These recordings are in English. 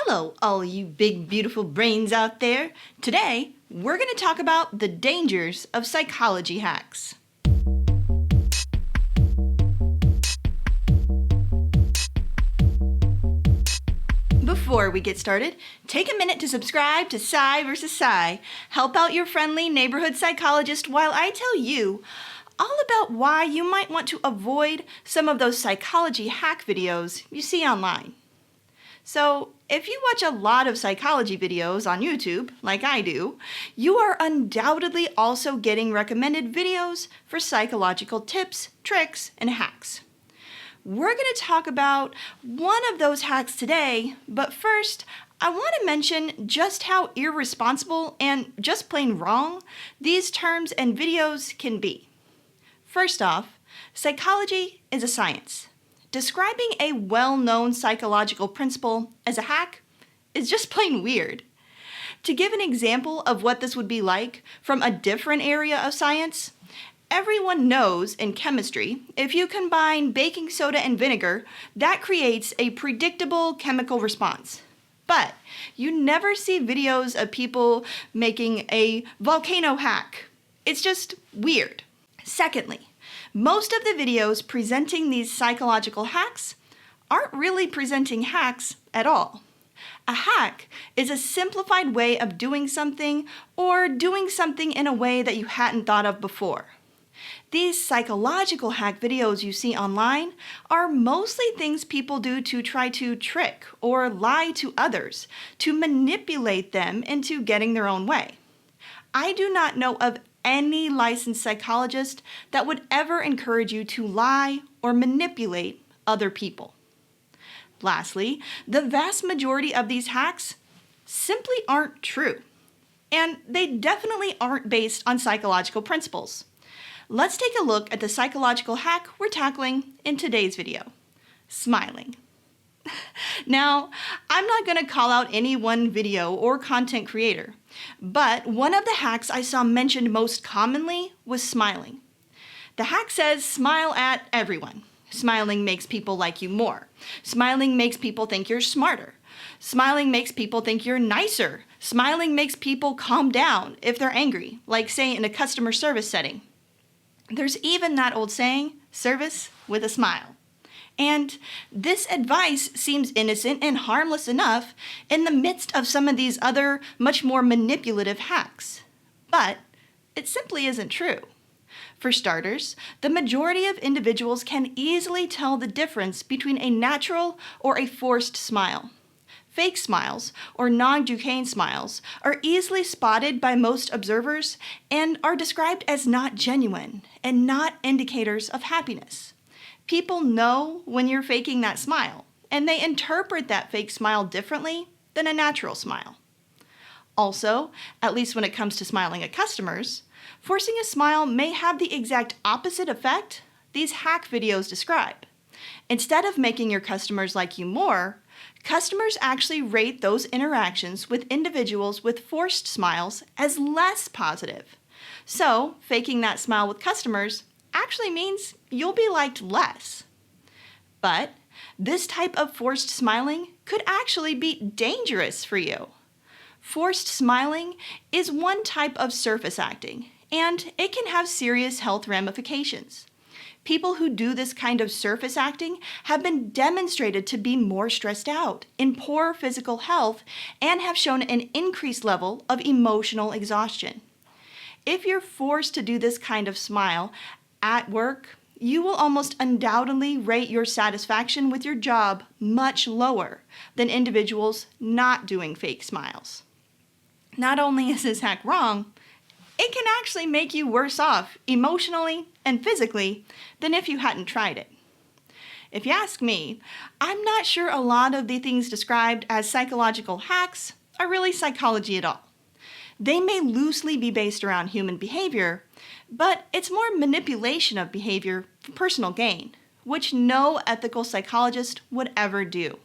Hello, all you big, beautiful brains out there. Today, we're going to talk about the dangers of psychology hacks. Before we get started, take a minute to subscribe to Psy vs. Psy. Help out your friendly neighborhood psychologist while I tell you all about why you might want to avoid some of those psychology hack videos you see online. So, if you watch a lot of psychology videos on YouTube, like I do, you are undoubtedly also getting recommended videos for psychological tips, tricks, and hacks. We're going to talk about one of those hacks today, but first, I want to mention just how irresponsible and just plain wrong these terms and videos can be. First off, psychology is a science. Describing a well-known psychological principle as a hack is just plain weird. To give an example of what this would be like from a different area of science, everyone knows in chemistry, if you combine baking soda and vinegar, that creates a predictable chemical response. But you never see videos of people making a volcano hack. It's just weird. Secondly, most of the videos presenting these psychological hacks aren't really presenting hacks at all. A hack is a simplified way of doing something or doing something in a way that you hadn't thought of before. These psychological hack videos you see online are mostly things people do to try to trick or lie to others, to manipulate them into getting their own way. I do not know of any licensed psychologist that would ever encourage you to lie or manipulate other people. Lastly, the vast majority of these hacks simply aren't true, and they definitely aren't based on psychological principles. Let's take a look at the psychological hack we're tackling in today's video: smiling. Now, I'm not going to call out any one video or content creator, but one of the hacks I saw mentioned most commonly was smiling. The hack says smile at everyone. Smiling makes people like you more. Smiling makes people think you're smarter. Smiling makes people think you're nicer. Smiling makes people calm down if they're angry, like say in a customer service setting. There's even that old saying, service with a smile. And this advice seems innocent and harmless enough in the midst of some of these other, much more manipulative hacks. But it simply isn't true. For starters, the majority of individuals can easily tell the difference between a natural or a forced smile. Fake smiles, or non-Duchenne smiles, are easily spotted by most observers and are described as not genuine and not indicators of happiness. People know when you're faking that smile, and they interpret that fake smile differently than a natural smile. Also, at least when it comes to smiling at customers, forcing a smile may have the exact opposite effect these hack videos describe. Instead of making your customers like you more, customers actually rate those interactions with individuals with forced smiles as less positive. So, faking that smile with customers actually means you'll be liked less. But this type of forced smiling could actually be dangerous for you. Forced smiling is one type of surface acting, and it can have serious health ramifications. People who do this kind of surface acting have been demonstrated to be more stressed out, in poor physical health, and have shown an increased level of emotional exhaustion. If you're forced to do this kind of smile at work, you will almost undoubtedly rate your satisfaction with your job much lower than individuals not doing fake smiles. Not only is this hack wrong, it can actually make you worse off emotionally and physically than if you hadn't tried it. If you ask me, I'm not sure a lot of the things described as psychological hacks are really psychology at all. They may loosely be based around human behavior, but it's more manipulation of behavior for personal gain, which no ethical psychologist would ever do.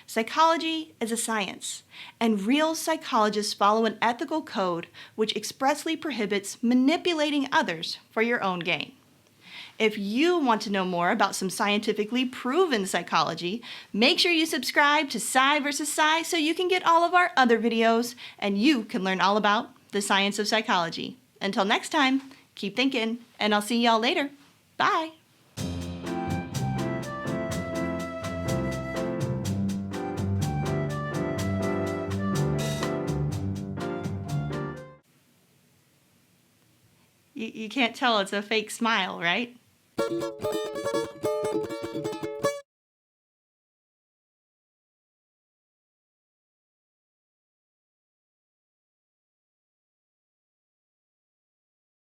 Psychology is a science, and real psychologists follow an ethical code which expressly prohibits manipulating others for your own gain. If you want to know more about some scientifically proven psychology, make sure you subscribe to Psy vs. Psy so you can get all of our other videos and you can learn all about the science of psychology. Until next time, keep thinking, and I'll see y'all later. Bye. You can't tell it's a fake smile, right?